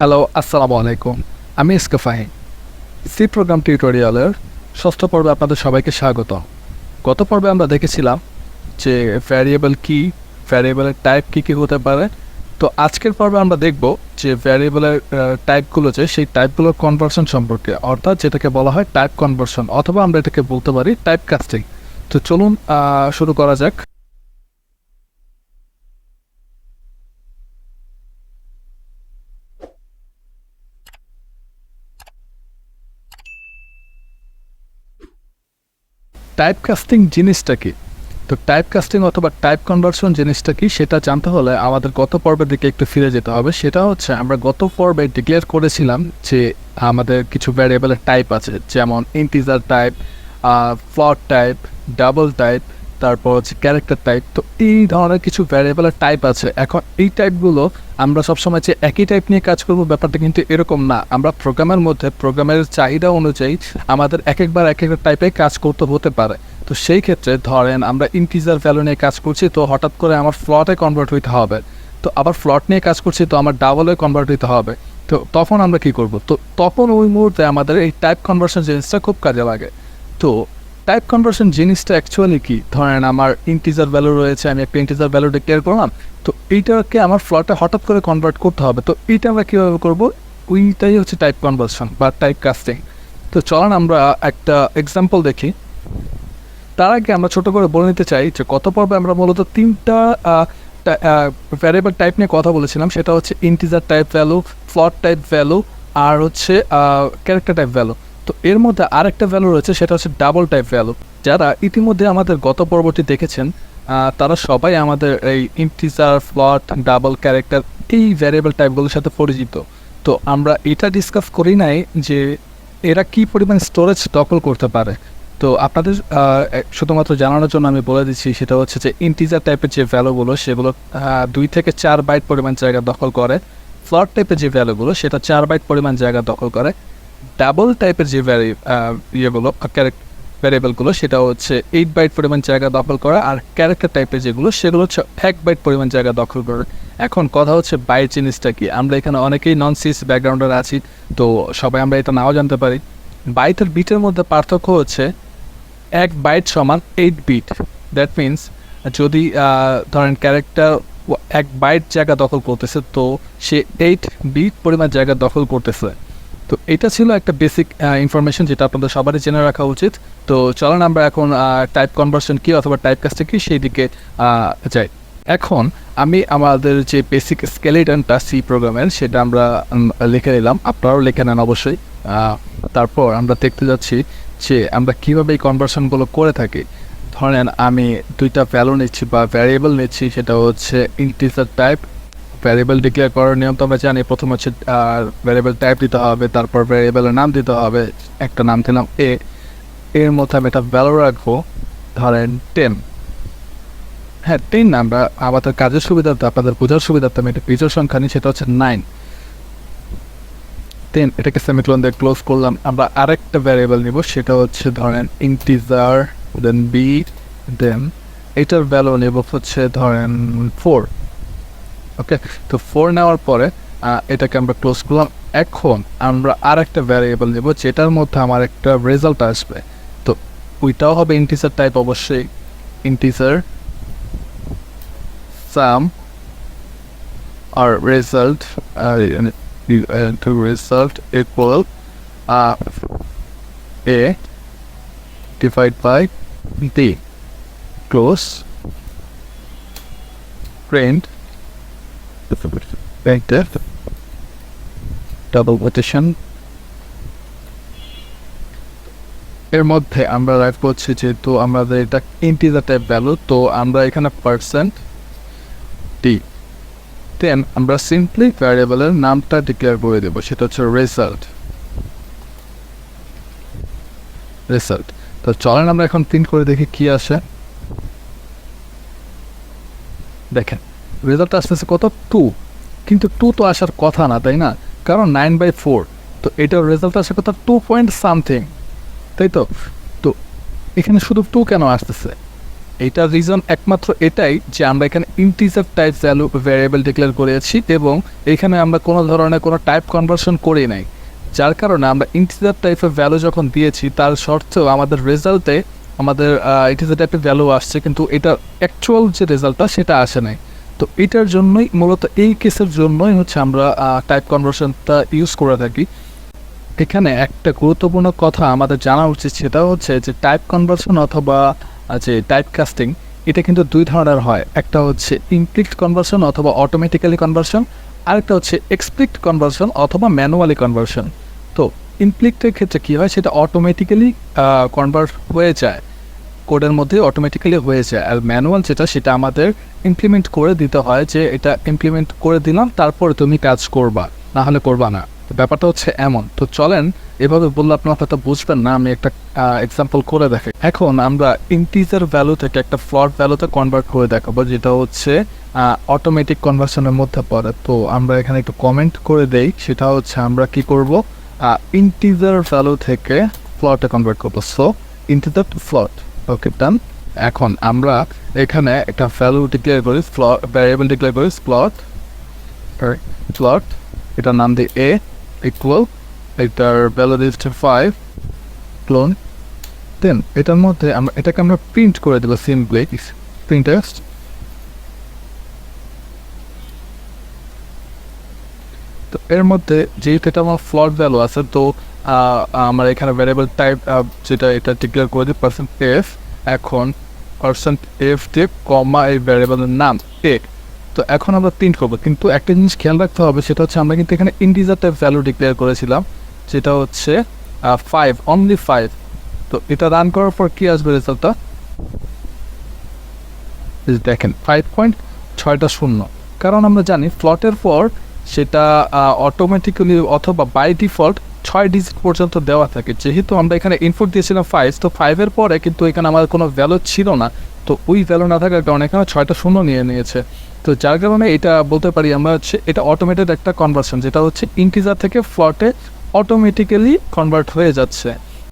Hello, আসসালামু আলাইকুম। আমি ইস্কাফাহিম। সি প্রোগ্রাম টিউটোরিয়ালের ষষ্ঠ পর্বে আপনাদের সবাইকে স্বাগত। গত পর্বে আমরা দেখেছিলাম যে ভ্যারিয়েবল কি, ভ্যারিয়েবলের টাইপ কী হতে পারে। তো আজকের পর্বে আমরা দেখব যে ভ্যারিয়েবলের টাইপগুলো সেই টাইপগুলোর কনভার্সন সম্পর্কে, অর্থাৎ যেটাকে বলা হয় টাইপ কনভার্সন, অথবা আমরা এটাকে বলতে পারি টাইপ কাস্টিং। তো চলুন শুরু করা যাক। টাইপ কাস্টিং জিনিসটা কি? তো টাইপ কাস্টিং অথবা টাইপ কনভার্সন জিনিসটা কি সেটা জানতে হলে আমাদের গত পর্বের দিকে একটু ফিরে যেতে হবে। সেটা হচ্ছে আমরা গত পর্বে ডিক্লেয়ার করেছিলাম যে আমাদের কিছু ভ্যারিয়েবলের টাইপ আছে, যেমন integer type, float type, double type, তারপর হচ্ছে ক্যারেক্টার টাইপ। তো এই ধরনের কিছু ভ্যারিয়েবলের টাইপ আছে। এখন এই টাইপগুলো আমরা সবসময় যে একই টাইপ নিয়ে কাজ করব ব্যাপারটা কিন্তু এরকম না। আমরা প্রোগ্রামের মধ্যে প্রোগ্রামের চাহিদা অনুযায়ী আমাদের এক একটা টাইপে কাজ করতে হতে পারে। তো সেই ক্ষেত্রে ধরেন আমরা ইন্টিজার ভ্যালু নিয়ে কাজ করছি, তো হঠাৎ করে আমার ফ্লটে কনভার্ট হইতে হবে। তো আবার ফ্লট নিয়ে কাজ করছি, তো আমার ডাবলে কনভার্ট হইতে হবে। তো তখন আমরা কি করব? তো তখন ওই মুহূর্তে আমাদের এই টাইপ কনভার্সন জিনিসটা খুব কাজে লাগে। তো টাইপ কনভার্সন জিনিসটা অ্যাকচুয়ালি কি? ধরেন আমার ইন্টিজার ভ্যালু রয়েছে, আমি একটা ইন্টিজার ভ্যালু ডিক্লেয়ার করলাম, তো এইটাকে আমার ফ্লটে হঠাৎ করে কনভার্ট করতে হবে। তো এইটা আমরা কীভাবে করব? ওইটাই হচ্ছে টাইপ কনভার্সন বা টাইপ কাস্টিং। তো চলেন আমরা একটা এক্সাম্পল দেখি। তার আগে আমরা ছোটো করে বলে নিতে চাই যে গত পর্বে আমরা মূলত তিনটা ভ্যারিয়েবল টাইপ নিয়ে কথা বলেছিলাম। সেটা হচ্ছে ইন্টিজার টাইপ ভ্যালু, ফ্লট টাইপ ভ্যালু, আর হচ্ছে ক্যারেক্টার টাইপ ভ্যালু। তো এর মধ্যে আরেকটা ভ্যালু রয়েছে, সেটা হচ্ছে ডাবল টাইপ ভ্যালু। যারা ইতিমধ্যে আমাদের গত পর্বটি দেখেছেন তারা সবাই আমাদের এই ইন্টিজার, ফ্লট, ডাবল, ক্যারেক্টার এই ভ্যারিয়েবল টাইপগুলোর সাথে পরিচিত। তো আমরা এটা ডিসকাস করি নাই যে এরা কী পরিমাণ স্টোরেজ দখল করতে পারে। তো আপনাদের শুধুমাত্র জানানোর জন্য আমি বলে দিচ্ছি, সেটা হচ্ছে যে ইন্টিজার টাইপের যে ভ্যালুগুলো সেগুলো 2 থেকে 4 বাইট পরিমাণ জায়গা দখল করে। ফ্লট টাইপের যে ভ্যালুগুলো সেটা 4 বাইট পরিমাণ জায়গা দখল করে। ডাবল টাইপের যে ভ্যারিয়েবলগুলো সেটা হচ্ছে 8 বাইট পরিমাণ জায়গা দখল করে। আর ক্যারেক্টার টাইপের যেগুলো সেগুলো হচ্ছে 1 বাইট পরিমাণ জায়গা দখল করে। এখন কথা হচ্ছে বাইট জিনিসটা কি? আমরা এখানে অনেকেই নন সিস ব্যাকগ্রাউন্ডের আছি, তো সবাই আমরা এটা নাও জানতে পারি। বাইট আর বিটের মধ্যে পার্থক্য হচ্ছে 1 বাইট সমান 8 বিট। দ্যাট মিনস যদি ধরেন ক্যারেক্টার 1 বাইট জায়গা দখল করতেছে, তো সে 8 বিট পরিমাণ জায়গা দখল করতেছে। তো এটা ছিল একটা বেসিক ইনফরমেশন যেটা আপনাদের সবারই জেনে রাখা উচিত। তো চলেন আমরা এখন টাইপ কনভার্সন কী অথবা টাইপ কাস্টিং কী সেই দিকে যাই। এখন আমি আমাদের যে বেসিক স্কেলেটনটা সি প্রোগ্রামের সেটা আমরা লিখে নিলাম, আপনারাও লিখে নেন অবশ্যই। তারপর আমরা দেখতে যাচ্ছি যে আমরা কীভাবে এই কনভার্সনগুলো করে থাকি। ধরেন আমি 2টা ভ্যালু নিচ্ছি বা ভ্যারিয়েবল নিচ্ছি, সেটা হচ্ছে ইন্টিজার টাইপ। ভ্যারিয়েবল ডিক্লেয়ার করার নিয়ম তো আমরা জানি। প্রথম হচ্ছে ভ্যারিয়েবল টাইপ দিতে হবে, তারপর ভ্যারিয়েবলের নাম দিতে হবে। একটা নাম দিলাম এ, এর মধ্যে আমি একটা ভ্যালু রাখবো, ধরেন 10। হ্যাঁ, 10 না, আমরা আমাদের কাজের সুবিধার্থে, আপনাদের বোঝার সুবিধার্থে আমি একটা বিজোড় সংখ্যা নিই, সেটা হচ্ছে 9। 10 এটাকে সেমিকোলন দিয়ে ক্লোজ করলাম। আমরা আরেকটা ভ্যারিয়েবল নিব, সেটা হচ্ছে ধরেন ইন্টিজার, দেন বি, দেন এটার ভ্যালু নেব হচ্ছে ধরেন 4। ওকে, তো 4 নেওয়ার পরে এটাকে আমরা ক্লোজ করলাম। এখন আমরা আরেকটা ভ্যারিয়েবল নেব যেটার মধ্যে আমার একটা রেজাল্ট আসবে। তো ওইটাও হবে ইন্টিজার টাইপ অবশ্যই। ইন্টিজার সাম আর result to result equal a divided by b, close print vector double quotation। এর মধ্যে আমরা রাইট করছি যেহেতু আমাদের এটা ইন্টিজার টাইপ ভ্যালু, তো আমরা এখানে %d, দেন আমরা সিম্পলি ভ্যারিয়েবলের নামটা ডিক্লেয়ার করে দেবো, সেটা হচ্ছে রেজাল্ট। তো চলেন আমরা এখন প্রিন্ট করে দেখি কি আসে। দেখেন রেজাল্ট আসতেছে কত? 2। কিন্তু 2 তো আসার কথা না, তাই না? কারণ 9/4, তো এটার রেজাল্ট আসে কত? 2 পয়েন্ট সামথিং, তাই তো? তো এখানে শুধু 2 কেন আসতেছে? এইটার রিজন একমাত্র এটাই যে আমরা এখানে ইন্টিজার টাইপ ভ্যারিয়েবল ডিক্লেয়ার করেছি এবং এখানে আমরা কোনো ধরনের কোনো টাইপ কনভার্সন করি নাই, যার কারণে আমরা ইন্টিজার টাইপের ভ্যালু যখন দিয়েছি তার সত্ত্বেও আমাদের রেজাল্টে আমাদের ইন্টিজার টাইপের ভ্যালু আসছে, কিন্তু এটা অ্যাকচুয়াল যে রেজাল্টটা সেটা আসে নাই। তো এটার জন্যই মূলত এই কেসের জন্যই হচ্ছে আমরা টাইপ কনভার্সনটা ইউজ করে থাকি। এখানে একটা গুরুত্বপূর্ণ কথা আমাদের জানা উচিত, সেটা হচ্ছে যে টাইপ কনভার্সন অথবা যে টাইপ কাস্টিং এটা কিন্তু দুই ধরনের হয়। একটা হচ্ছে ইমপ্লিক্ট কনভার্সন অথবা অটোমেটিক্যালি কনভার্সন, আরেকটা হচ্ছে এক্সপ্লিক্ট কনভার্সন অথবা ম্যানুয়ালি কনভার্সন। তো ইমপ্লিক্টের ক্ষেত্রে কী হয়, সেটা অটোমেটিক্যালি কনভার্ট হয়ে যায়, কোডের মধ্যে অটোমেটিক্যালি হয়ে যায়। আর ম্যানুয়াল যেটা, সেটা আমাদের ইমপ্লিমেন্ট করে দিতে হয়, যে এটা ইমপ্লিমেন্ট করে দিলাম তারপরে তুমি কাজ করবা, না হলে করবা না। তো ব্যাপারটা হচ্ছে এমন। তো চলেন, এভাবে বললে আপনারা হয়তো বুঝবেন না, আমি একটা এক্সাম্পল করে দেখাই। এখন আমরা ইন্টিজার ভ্যালু থেকে একটা ফ্লোট ভ্যালুতে কনভার্ট করে দেখাবো, যেটা হচ্ছে অটোমেটিক কনভার্সনের মধ্যে পড়ে। তো আমরা এখানে একটু কমেন্ট করে দেই, সেটা হচ্ছে আমরা কি করব, ইন্টিজার ভ্যালু থেকে ফ্লোটে কনভার্ট করবো। সো ইন্টিজার টু ফ্লোট, ওকে ডান। এখন আমরা এখানে একটা ভ্যালু ডিক্লেয়ার করি, ভ্যারিয়েবল ডিক্লেয়ার করি ফ্লোট, এটার নাম দিই এ ইকুয়াল, এটার ভ্যালু দিচ্ছে 5 ক্লোন। দেন এটার মধ্যে এটাকে আমরা প্রিন্ট করে দেবো সিম্পলি প্রিন্ট টেক্সট। তো এর মধ্যে যেহেতু এটা আমার ফ্লোট ভ্যালু আছে, তো আমার এখানে ভ্যারিয়েবল টাইপ যেটা এটা ডিক্লেয়ার করে দিই %f। এখন %f দিয়ে কমা এই ভ্যারিয়েবলের নাম এ। তো এখন আমরা প্রিন্ট করবো, কিন্তু একটা জিনিস খেয়াল রাখতে হবে, সেটা হচ্ছে আমরা কিন্তু এখানে ইন্টিজার টাইপ ভ্যালু ডিক্লেয়ার করেছিলাম, যেটা হচ্ছে 5, অনলি 5। তো এটা রান করার পর কি আসবে রেজাল্টটা, দেখেন 5.6 কারণ আমরা জানি ফ্লটের পর সেটা অটোমেটিক্যালি অথবা বাই ডিফল্ট 6 ডিজিট পর্যন্ত দেওয়া থাকে। যেহেতু আমরা এখানে ইনপুট দিয়েছিলাম 5, তো 5-এর পরে কিন্তু এখানে আমার কোনো ভ্যালু ছিল না, তো ওই ভ্যালু না থাকার কারণে এখানে 6টা শূন্য নিয়ে নিয়েছে। তো যার কারণে এটা বলতে পারি আমরা হচ্ছে এটা অটোমেটেড একটা কনভার্সন, যেটা হচ্ছে ইন্টিজার থেকে ফ্লটে অটোমেটিক্যালি কনভার্ট হয়ে যাচ্ছে।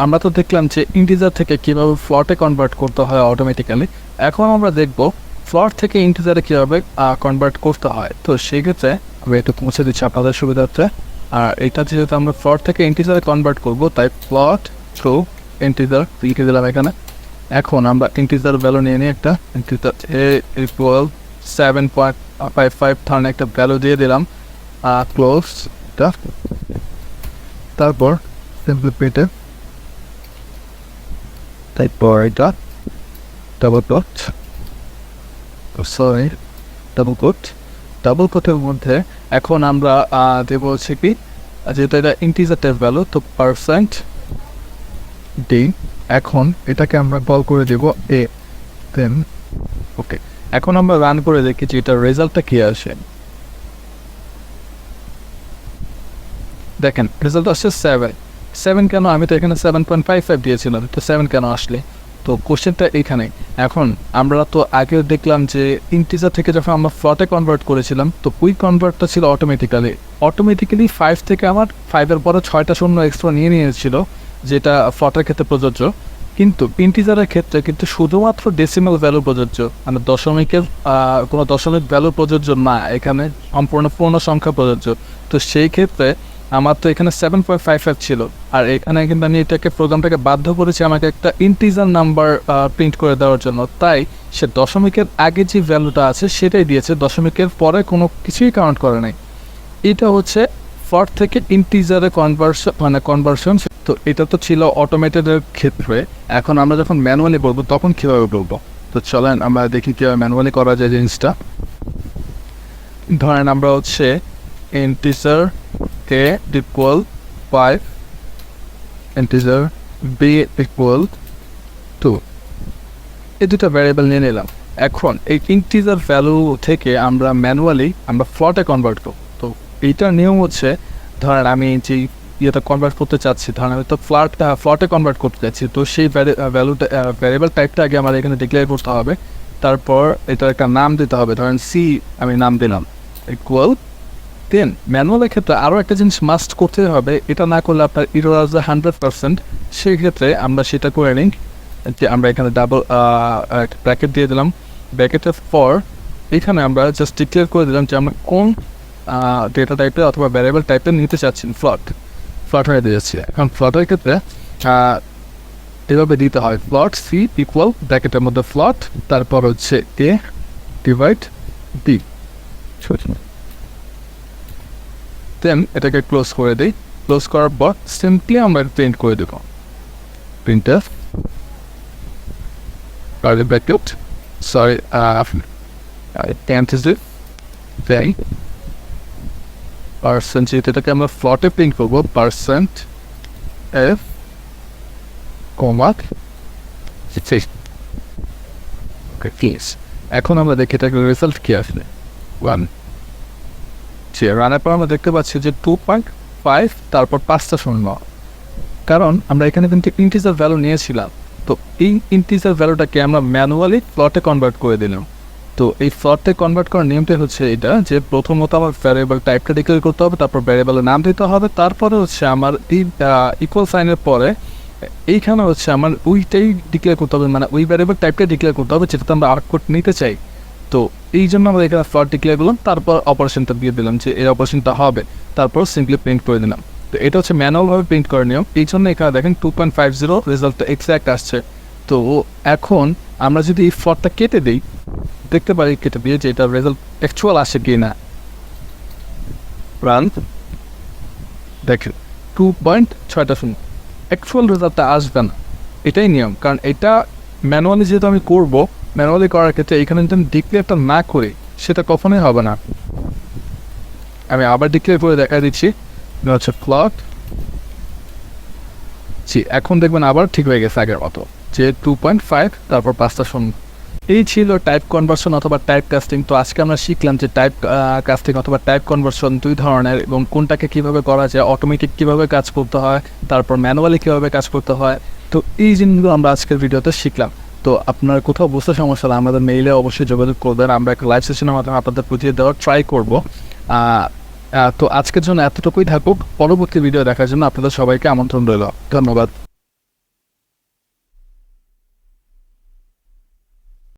আমরা তো দেখলাম যে ইন্টিজার থেকে কীভাবে ফ্লটে কনভার্ট করতে হয় অটোমেটিক্যালি। এখন আমরা দেখব ফ্লট থেকে ইন্টিজারে কীভাবে কনভার্ট করতে হয়। তো সেক্ষেত্রে আমি একটু পৌঁছে দিচ্ছি আপনাদের সুবিধার্থে। আর এটা যেহেতু আমরা ফ্লট থেকে ইন্টিজারে কনভার্ট করব, তাই ফ্লট থ্রু ইন্টিজার লিখে দিলাম এখানে। এখন আমরা ইন্টিজার ভ্যালু নিয়ে নিই, একটা ইন্টিজার এ ইকুয়াল 7.55 ধরনের একটা ভ্যালু দিয়ে দিলাম, ক্লোজ এটা। তারপর সিম্পলি পেটে তারপর এটা ডাবল কোটের মধ্যে এখন আমরা দেবো হচ্ছে কি, যেহেতু এটা ইন্টিজার টাইপ ভ্যালু, তো %d। এখন এটাকে আমরা কল করে দেব এ, দেন ওকে। এখন আমরা রান করে দেখি যে এটার রেজাল্টটা কী আসে। দেখেন রেজাল্ট আসছে 7 কেন, আমি তো এখানে 7.55 দিয়েছিলাম, তো 7 কেন আসলে? তো কোশ্চেনটা এইখানে। এখন আমরা তো আগে দেখলাম যে ইন্টিজার থেকে যখন আমরা ফ্লটে কনভার্ট করেছিলাম, তো ওই কনভার্টটা ছিল অটোমেটিক্যালি 5 থেকে আমার 5-এর পরে 6টা শূন্য এক্সট্রা নিয়ে নিয়েছিল, যেটা ফ্লটের ক্ষেত্রে প্রযোজ্য। কিন্তু ইন্টিজারের ক্ষেত্রে কিন্তু শুধুমাত্র ডেসিমাল ভ্যালু প্রযোজ্য, মানে দশমিকের কোনো দশমিক ভ্যালু প্রযোজ্য না, এখানে সম্পূর্ণ পূর্ণ সংখ্যা প্রযোজ্য। তো সেই ক্ষেত্রে আমার তো এখানে 7.55 ছিল, আর এখানে কিন্তু আমি এটাকে প্রোগ্রামটাকে বাধ্য করেছি আমাকে একটা ইন্টিজার নাম্বার প্রিন্ট করে দেওয়ার জন্য। তাই সে দশমিকের আগে যে ভ্যালুটা আছে সেটাই দিয়েছে, দশমিকের পরে কোনো কিছুই কাউন্ট করে নাই। এটা হচ্ছে ফ্লট থেকে ইন্টিজারে কনভার্সন। তো এটা তো ছিল অটোমেটেডের ক্ষেত্রে। এখন আমরা যখন ম্যানুয়ালি বলবো তখন কীভাবে বলবো, তো চলেন আমরা দেখি কীভাবে ম্যানুয়ালি করা যায় জিনিসটা। ধরেন আমরা হচ্ছে integer a equal 5, integer b equal 2, এই দুটো ভ্যারিয়েবল নিয়ে নিলাম। এখন এই ইন্টিজার ভ্যালু থেকে আমরা ম্যানুয়ালি ফ্লটে কনভার্ট করব। তো এইটার নিয়ম হচ্ছে, ধরেন আমি যে ইয়েটা কনভার্ট করতে চাচ্ছি, ধরেন আমি তো ফ্লটে কনভার্ট করতে চাচ্ছি, তো সেই ভ্যালুটা ভ্যারিয়েবল টাইপটা আগে আমার এখানে ডিক্লেয়ার করতে হবে। তারপর এটার একটা নাম দিতে হবে, ধরেন সি আমি নাম দিলাম ইকুয়াল। দেন ম্যানুয়ালের ক্ষেত্রে আরও একটা জিনিস মাস্ট করতে হবে, এটা না করলে আপনার এরর আসবে 100%। সেই ক্ষেত্রে আমরা সেটা করে নিই, যে আমরা এখানে ডাবল ব্র্যাকেট দিয়ে দিলাম, ব্র্যাকেটের পর এখানে আমরা জাস্ট ডিক্লেয়ার করে দিলাম যে আমরা কোন ডেটা টাইপের অথবা ভ্যারিয়েবল টাইপের নিতে চাচ্ছি। ফ্লট হয়ে দিয়েছি। এখন ফ্লটের ক্ষেত্রে এভাবে দিতে হয়, ফ্লট সি ইকুয়াল ব্র্যাকেটের মধ্যে ফ্লট, তারপর হচ্ছে এ ডিভাইড বি, দেন এটাকে ক্লোজ করে দিই। ক্লোজ করার পর সিম্পলি আমরা প্রিন্ট করে দেবো, printf curly bracket sorry parenthesis then percent, যেহেতু এটাকে আমরা ফ্লটে প্রিন্ট করবো, পার্সেন্ট এফ কমা এখন আমরা দেখি এটাকে রেজাল্ট কি আসলে 1। রানের পর আমরা দেখতে পাচ্ছি যে 2.5 তারপর 5টা শূন্য, কারণ আমরা এখানে কিন্তু ইন্টিজার ভ্যালু নিয়েছিলাম। তো এই ইন্টিজার ভ্যালুটাকে আমরা ম্যানুয়ালি ফ্লটে কনভার্ট করে দিলাম। তো এই ফ্লটে কনভার্ট করার নিয়মটা হচ্ছে এটা, যে প্রথমত আমার ভ্যারিয়েবল টাইপটা ডিক্লেয়ার করতে হবে, তারপর ভ্যারিয়েবলের নাম দিতে হবে, তারপরে হচ্ছে আমার এই ইকুয়াল সাইনের পরে এইখানে হচ্ছে আমার ওইটাই ডিক্লেয়ার করতে হবে, মানে ওই ভ্যারিয়েবল টাইপটা ডিক্লেয়ার করতে হবে যেটাতে আমরা আউটপুট নিতে চাই। তো এই জন্য আমরা এখানে ফ্লট ডিক্লেয়ার করলাম, তারপর অপারেশনটা দিয়ে দিলাম যে এই অপারেশনটা হবে, তারপর সিম্পলি প্রিন্ট করে দিলাম। তো এটা হচ্ছে ম্যানুয়ালভাবে প্রিন্ট করার নিয়ম। এই জন্য এখানে দেখেন 2.50 রেজাল্টটা এক্স্যাক্ট আসছে। তো এখন আমরা যদি এই ফ্লটটা কেটে দিই, দেখতে পারি কেটে দিয়ে যে এটা রেজাল্ট অ্যাকচুয়াল আসে কি না। রান দেখেন 2.60, অ্যাকচুয়াল রেজাল্টটা আসবে না, এটাই নিয়ম। কারণ এটা ম্যানুয়ালি যেহেতু আমি করবো, ম্যানুয়ালি করার ক্ষেত্রে এখানে যদি আমি ডিক্লেয়ারটা না করি সেটা কখনোই হবে না। আমি আবার ডিক্লেয়ার করে দেখা দিচ্ছি, হচ্ছে ফ্লট এখন দেখবেন আবার ঠিক হয়ে গেছে আগের মতো, যে 2.5 তারপর 5টা শূন্য। এই ছিল টাইপ কনভার্সন অথবা টাইপ কাস্টিং। তো আজকে আমরা শিখলাম যে টাইপ কাস্টিং অথবা টাইপ কনভার্সন দুই ধরনের, এবং কোনটাকে কীভাবে করা যায়, অটোমেটিক কীভাবে কাজ করতে হয়, তারপর ম্যানুয়ালি কীভাবে কাজ করতে হয়। তো এই জিনিসগুলো আমরা আজকের ভিডিওতে শিখলাম। তো আপনার কোথাও বুঝতে সমস্যা হলে আমাদের মেইলে অবশ্যই যোগাযোগ করবেন, আমরা একটা লাইভ সেশনের মাধ্যমে আপনাদের বুঝিয়ে দেওয়ার ট্রাই করবো। তো আজকের জন্য এতটুকুই থাকুক, পরবর্তী ভিডিও দেখার জন্য আপনাদের সবাইকে আমন্ত্রণ রইল। ধন্যবাদ।